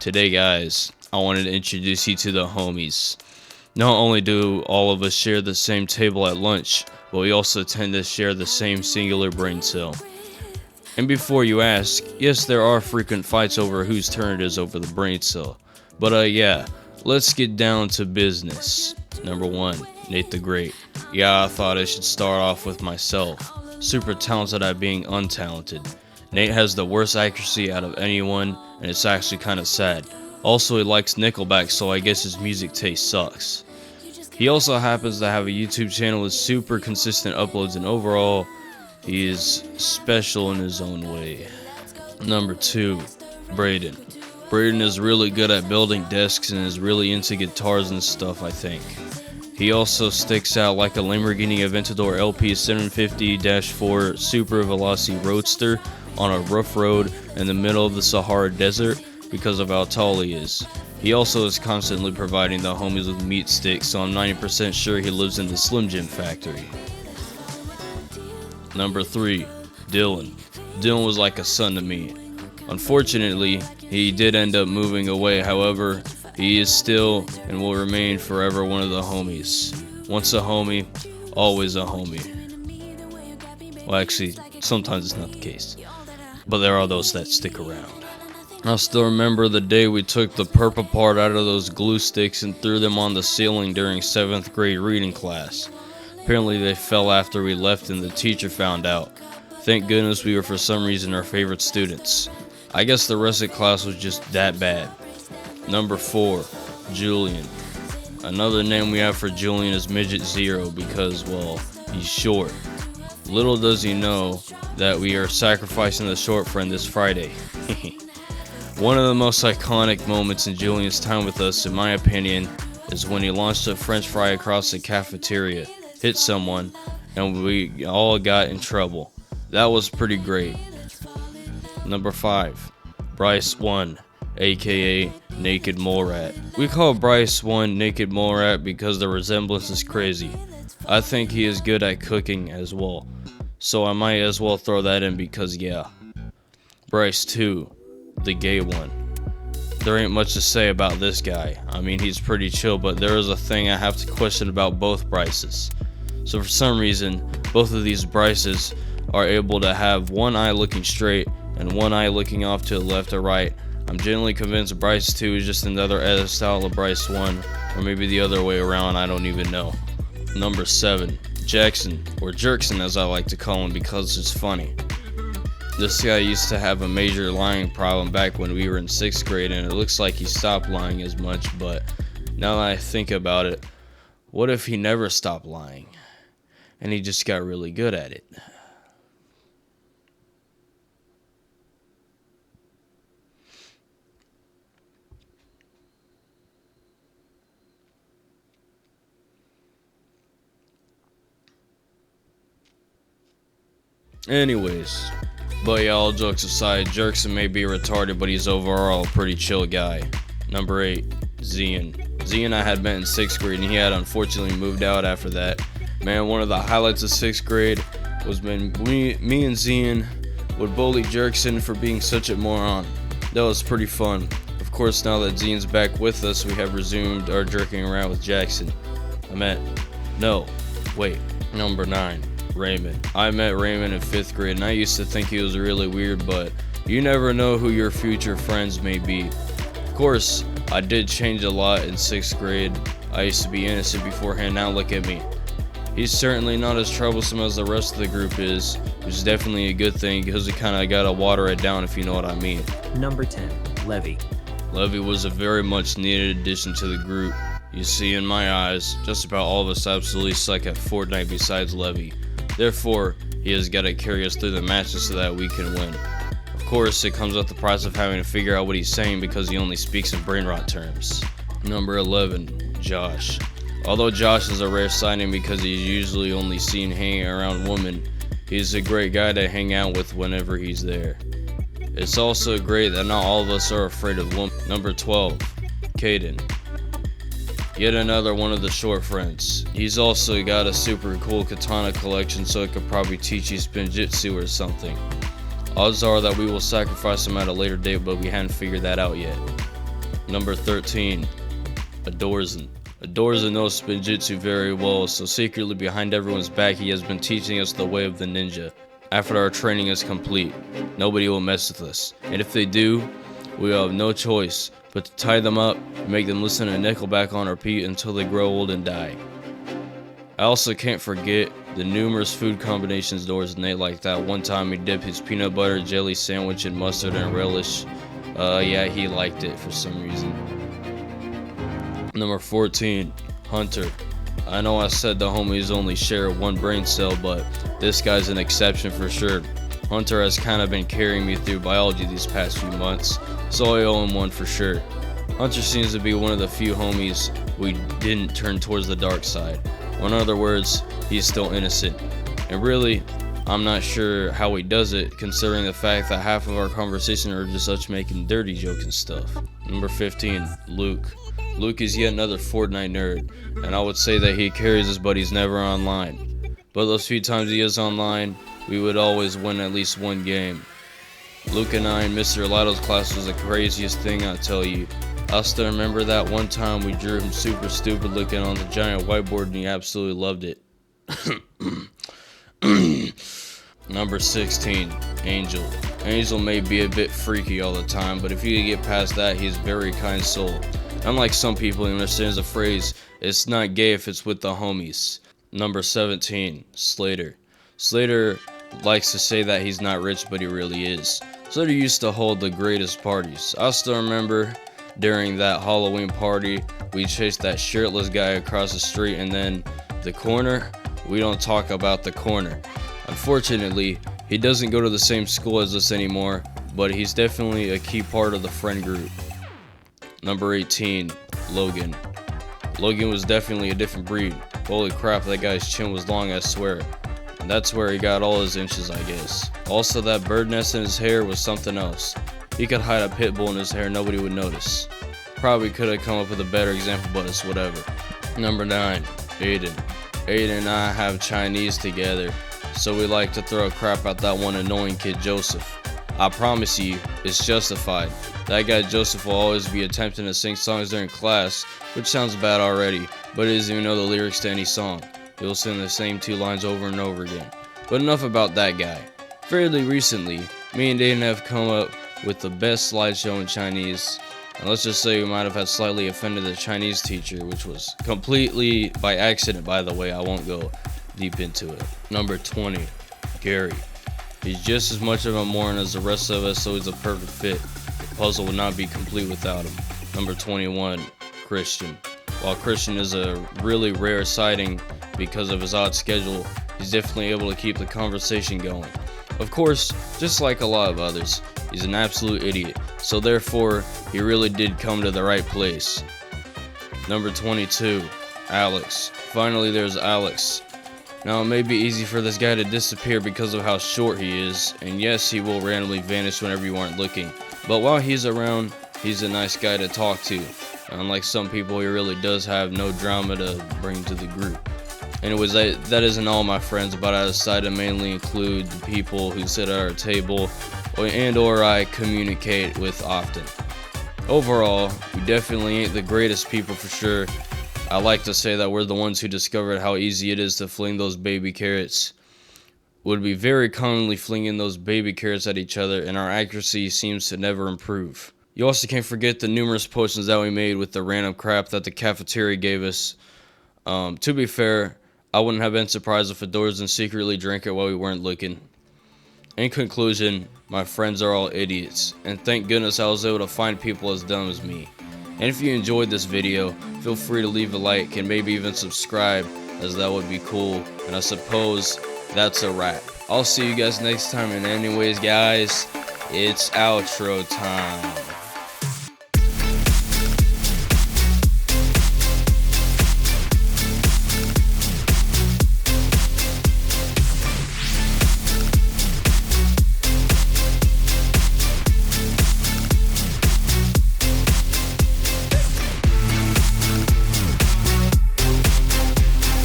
Today, guys, I wanted to introduce you to the homies. Not only do all of us share the same table at lunch, but we also tend to share the same singular brain cell. And before you ask, yes, there are frequent fights over whose turn it is over the brain cell. But yeah, let's get down to business. Number 1, Nate the Great. Yeah, I thought I should start off with myself. Super talented at being untalented. Nate has the worst accuracy out of anyone, and it's actually kinda sad. Also, he likes Nickelback, so I guess his music taste sucks. He also happens to have a YouTube channel with super consistent uploads, and overall, he is special in his own way. Number 2, Braden. Braden is really good at building desks and is really into guitars and stuff, I think. He also sticks out like a Lamborghini Aventador LP 750-4 Super Velocity Roadster on a rough road in the middle of the Sahara Desert because of how tall he is. He also is constantly providing the homies with meat sticks, so I'm 90% sure he lives in the Slim Jim factory. Number 3, Dylan. Dylan was like a son to me. Unfortunately, he did end up moving away. However, he is still and will remain forever one of the homies. Once a homie, always a homie. Well, actually, sometimes it's not the case, but there are those that stick around. I still remember the day we took the purple part out of those glue sticks and threw them on the ceiling during 7th grade reading class. Apparently they fell after we left and the teacher found out. Thank goodness we were for some reason our favorite students. I guess the rest of the class was just that bad. Number 4, Julian. Another name we have for Julian is Midget Zero because, well, he's short. Little does he know that we are sacrificing the short friend this Friday. One of the most iconic moments in Julian's time with us, in my opinion, is when he launched a french fry across the cafeteria, hit someone, and we all got in trouble. That was pretty great. Number 5, Bryce 1, aka Naked Mole Rat. We call Bryce 1 Naked Mole Rat because the resemblance is crazy. I think he is good at cooking as well, so I might as well throw that in because yeah. Bryce 2, the gay one. There ain't much to say about this guy. I mean, he's pretty chill, but there is a thing I have to question about both Bryces. So for some reason, both of these Bryces are able to have one eye looking straight and one eye looking off to the left or right. I'm generally convinced Bryce 2 is just another edit style of Bryce 1, or maybe the other way around, I don't even know. Number 7, Jackson, or Jerkson as I like to call him because it's funny. This guy used to have a major lying problem back when we were in 6th grade, and it looks like he stopped lying as much, but now that I think about it, what if he never stopped lying and he just got really good at it? Anyways, but yeah, all jokes aside, Jerkson may be retarded, but he's overall a pretty chill guy. Number 8, Zian. Zian I had met in 6th grade, and he had unfortunately moved out after that. Man, one of the highlights of 6th grade was when me and Zian would bully Jerkson for being such a moron. That was pretty fun. Of course, now that Zian's back with us, we have resumed our jerking around with Jackson. Number 9. Raymond. I met Raymond in 5th grade, and I used to think he was really weird, but you never know who your future friends may be. Of course, I did change a lot in 6th grade. I used to be innocent beforehand, now look at me. He's certainly not as troublesome as the rest of the group is, which is definitely a good thing because we kinda gotta water it down if you know what I mean. Number 10, Levy. Levy was a very much needed addition to the group. You see, in my eyes, just about all of us absolutely suck at Fortnite besides Levy. Therefore, he has got to carry us through the matches so that we can win. Of course, it comes at the price of having to figure out what he's saying because he only speaks in brain rot terms. Number 11, Josh. Although Josh is a rare sighting because he's usually only seen hanging around women, he's a great guy to hang out with whenever he's there. It's also great that not all of us are afraid of women. Number 12, Caden. Yet another one of the short friends. He's also got a super cool katana collection, so it could probably teach you spinjitzu or something. Odds are that we will sacrifice him at a later date, but we hadn't figured that out yet. Number 13, Adorzan. Adorzan knows Spinjitzu very well, so secretly behind everyone's back he has been teaching us the way of the ninja. After our training is complete, nobody will mess with us, and if they do, we will have no choice but to tie them up and make them listen to Nickelback on repeat until they grow old and die. I also can't forget the numerous food combinations Adorzan ate, like that one time he dipped his peanut butter jelly sandwich in mustard and relish. Yeah, he liked it for some reason. Number 14, Hunter. I know I said the homies only share one brain cell, but this guy's an exception for sure. Hunter has kind of been carrying me through biology these past few months, so I owe him one for sure. Hunter seems to be one of the few homies we didn't turn towards the dark side. Or in other words, he's still innocent. And really, I'm not sure how he does it, considering the fact that half of our conversation are just us making dirty jokes and stuff. Number 15, Luke. Luke is yet another Fortnite nerd, and I would say that he carries us, but he's never online. But those few times he is online, we would always win at least one game. Luke and I in Mr. Little's class was the craziest thing, I tell you. I still remember that one time we drew him super stupid looking on the giant whiteboard, and he absolutely loved it. Number 16, Angel. Angel may be a bit freaky all the time, but if you can get past that, he's a very kind soul. Unlike some people, he understands the phrase, "It's not gay if it's with the homies." Number 17, Slater. Slater likes to say that he's not rich, but he really is. Slater used to hold the greatest parties. I still remember during that Halloween party, we chased that shirtless guy across the street, and then the corner, we don't talk about the corner. Unfortunately, he doesn't go to the same school as us anymore, but he's definitely a key part of the friend group. Number 18, Logan. Logan was definitely a different breed. Holy crap, that guy's chin was long, I swear. And that's where he got all his inches, I guess. Also, that bird nest in his hair was something else. He could hide a pit bull in his hair, nobody would notice. Probably could have come up with a better example, but it's whatever. Number 9, Aiden. Aiden and I have Chinese together, so we like to throw crap at that one annoying kid, Joseph. I promise you, it's justified. That guy Joseph will always be attempting to sing songs during class, which sounds bad already, but he doesn't even know the lyrics to any song. He'll sing the same 2 lines over and over again. But enough about that guy. Fairly recently, me and Aiden have come up with the best slideshow in Chinese, and let's just say we might have had slightly offended the Chinese teacher, which was completely by accident, by the way. I won't go deep into it. Number 20, Gary. He's just as much of a moron as the rest of us, so he's a perfect fit. The puzzle would not be complete without him. Number 21, Christian. While Christian is a really rare sighting because of his odd schedule, he's definitely able to keep the conversation going. Of course, just like a lot of others, he's an absolute idiot, so therefore, he really did come to the right place. Number 22, Alex. Finally, there's Alex. Now, it may be easy for this guy to disappear because of how short he is, and yes, he will randomly vanish whenever you aren't looking. But while he's around, he's a nice guy to talk to. Unlike some people, he really does have no drama to bring to the group. Anyways, that isn't all, my friends, but I decided to mainly include the people who sit at our table or I communicate with often. Overall, we definitely ain't the greatest people for sure. I like to say that we're the ones who discovered how easy it is to fling those baby carrots. Would be very commonly flinging those baby carrots at each other, and our accuracy seems to never improve. You also can't forget the numerous potions that we made with the random crap that the cafeteria gave us. To be fair, I wouldn't have been surprised if Adorzan secretly drank it while we weren't looking. In conclusion, my friends are all idiots, and thank goodness I was able to find people as dumb as me. And if you enjoyed this video, feel free to leave a like and maybe even subscribe, as that would be cool. And I suppose that's a wrap. I'll see you guys next time, and anyways guys, it's outro time.